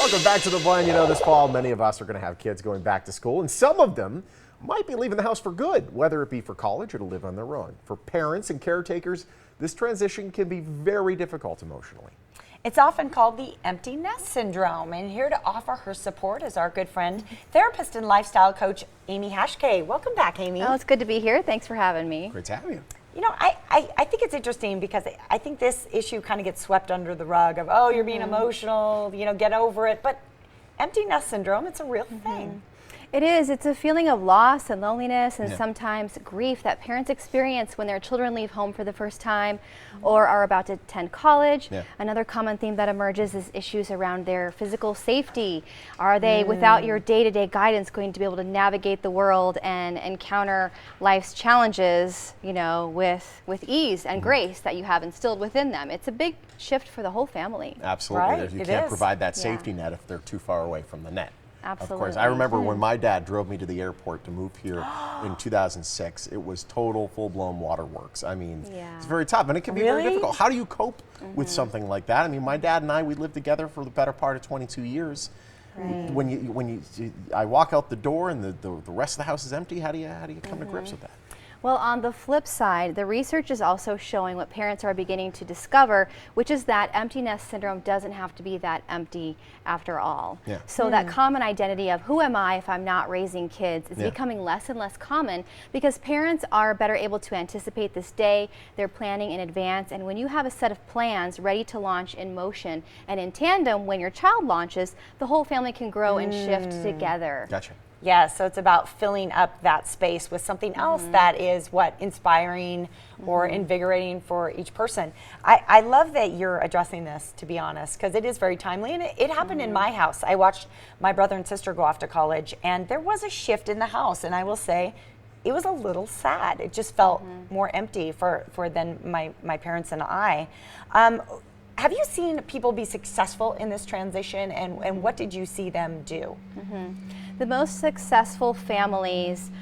Welcome back to The Blend. You know, this fall, many of us are going to have kids going back to school, and some of them might be leaving the house for good, whether it be for college or to live on their own. For parents and caretakers, this transition can be very difficult emotionally. It's often called the empty nest syndrome, and here to offer her support is our good friend, therapist and lifestyle coach, Amy Hachquet. Welcome back, Amy. Oh, it's good to be here. Thanks for having me. Great to have you. You know, I think it's interesting because I think this issue kind of gets swept under the rug of, oh, you're being emotional, you know, get over it. But empty nest syndrome, it's a real thing. It is. It's a feeling of loss and loneliness and sometimes grief that parents experience when their children leave home for the first time or are about to attend college. Another common theme that emerges is issues around their physical safety. Are they, without your day-to-day guidance, going to be able to navigate the world and encounter life's challenges, you know, with ease and grace that you have instilled within them? It's a big shift for the whole family. Absolutely. Right, You can't provide that safety net if they're too far away from the net. Absolutely. Of course. I remember when my dad drove me to the airport to move here in 2006, it was total full-blown waterworks. I mean, it's very tough, and it can be very difficult. How do you cope with something like that? I mean, my dad and I, we lived together for the better part of 22 years. When I walk out the door and the rest of the house is empty, how do you come to grips with that? Well, on the flip side, the research is also showing what parents are beginning to discover, which is that empty nest syndrome doesn't have to be that empty after all. So that common identity of who am I if I'm not raising kids is becoming less and less common because parents are better able to anticipate this day, they're planning in advance, and when you have a set of plans ready to launch in motion and in tandem when your child launches, the whole family can grow and shift together. Gotcha. Yeah, so it's about filling up that space with something else that is inspiring or invigorating for each person. I love that you're addressing this, to be honest, because it is very timely, and it happened in my house. I watched my brother and sister go off to college, and there was a shift in the house, and I will say it was a little sad. It just felt more empty for than my parents and I. Have you seen people be successful in this transition, and what did you see them do? The most successful families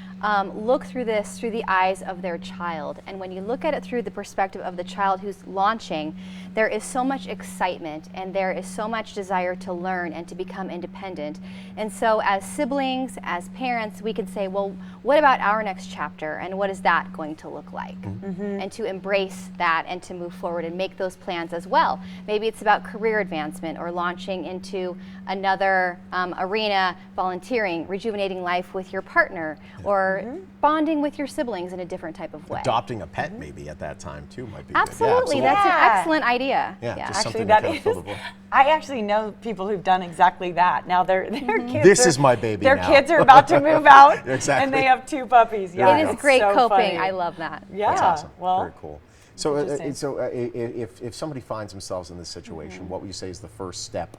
look through this through the eyes of their child. And when you look at it through the perspective of the child who's launching, there is so much excitement and there is so much desire to learn and to become independent. And so as siblings, as parents, we can say, well, what about our next chapter and what is that going to look like? And to embrace that and to move forward and make those plans as well. Maybe it's about career advancement or launching into another arena, volunteering, rejuvenating life with your partner, or bonding with your siblings in a different type of way. Adopting a pet maybe at that time too might be absolutely. good. That's an excellent idea. Just actually, something that to is. fill the void. I actually know people who've done exactly that. Now their kids. This is my baby Their now. kids are about to move out, Exactly. and they have 2 puppies. It is great so coping. funny. I love that. Yeah, That's awesome. well, very cool. So, if somebody finds themselves in this situation, what would you say is the first step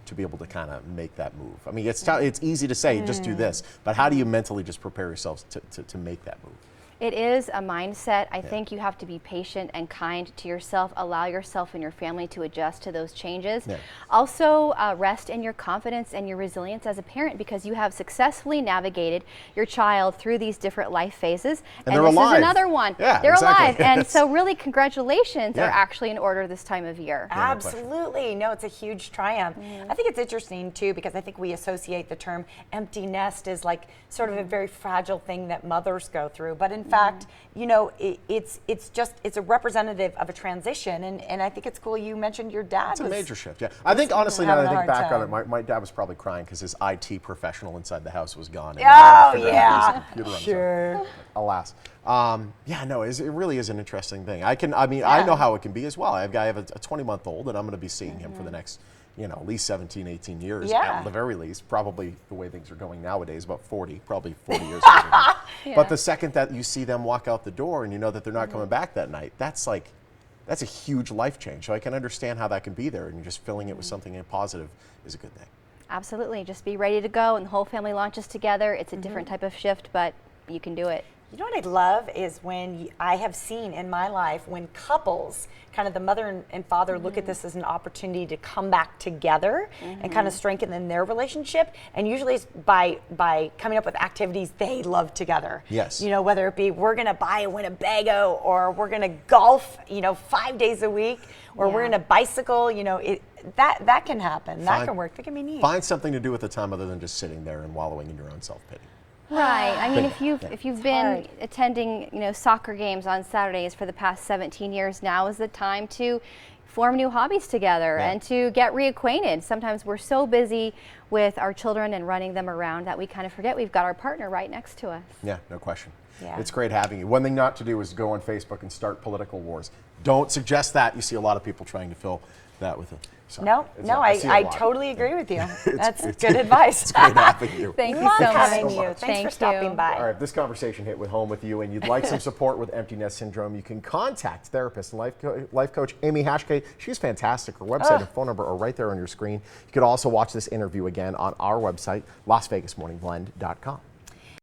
to be able to kind of make that move? I mean, it's easy to say, just do this, but how do you mentally just prepare yourselves to make that move? It is a mindset. I think you have to be patient and kind to yourself. Allow yourself and your family to adjust to those changes. Also, rest in your confidence and your resilience as a parent because you have successfully navigated your child through these different life phases. And they're this alive. is another one. Yeah, they're exactly. alive. And so really congratulations are actually in order this time of year. Absolutely. No, it's a huge triumph. I think it's interesting too because I think we associate the term empty nest as like sort of a very fragile thing that mothers go through. But in fact, you know, it's a representative of a transition, and I think it's cool you mentioned your dad. It's a major shift, yeah. I think honestly, now that I think back on it, my dad was probably crying because his IT professional inside the house was gone. And Sure. Alas. Yeah, no, it really is an interesting thing. I know how it can be as well. I have a 20-month-old, and I'm going to be seeing him for the next, at least 17, 18 years at the very least. Probably the way things are going nowadays, about 40 years. But the second that you see them walk out the door and you know that they're not coming back that night, that's a huge life change. So I can understand how that can be there, and you're just filling it with something positive is a good thing. Absolutely. Just be ready to go, and the whole family launches together. It's a different type of shift, but you can do it. You know what I love is when I have seen in my life when couples, kind of the mother and father, look at this as an opportunity to come back together and kind of strengthen their relationship. And usually it's by coming up with activities they love together. Yes. You know, whether it be we're going to buy a Winnebago, or we're going to golf, 5 days a week, or we're going to bicycle, that can happen. That can work. That can be neat. Find something to do with the time other than just sitting there and wallowing in your own self-pity. Right. I mean, if you've been attending, soccer games on Saturdays for the past 17 years, now is the time to form new hobbies together and to get reacquainted. Sometimes we're so busy with our children and running them around that we kind of forget we've got our partner right next to us. Yeah, no question. Yeah. It's great having you. One thing not to do is go on Facebook and start political wars. Don't suggest that. You see a lot for people trying to fill that with it. No, I totally agree with you. That's good advice. It's great having you. Thank you Love so much. having you. Thanks for stopping by. All right, if this conversation hit home with you and you'd like some support with empty nest syndrome, you can contact therapist and life coach Amy Hachquet. She's fantastic. Her website and phone number are right there on your screen. You could also watch this interview again on our website, LasVegasMorningBlend.com.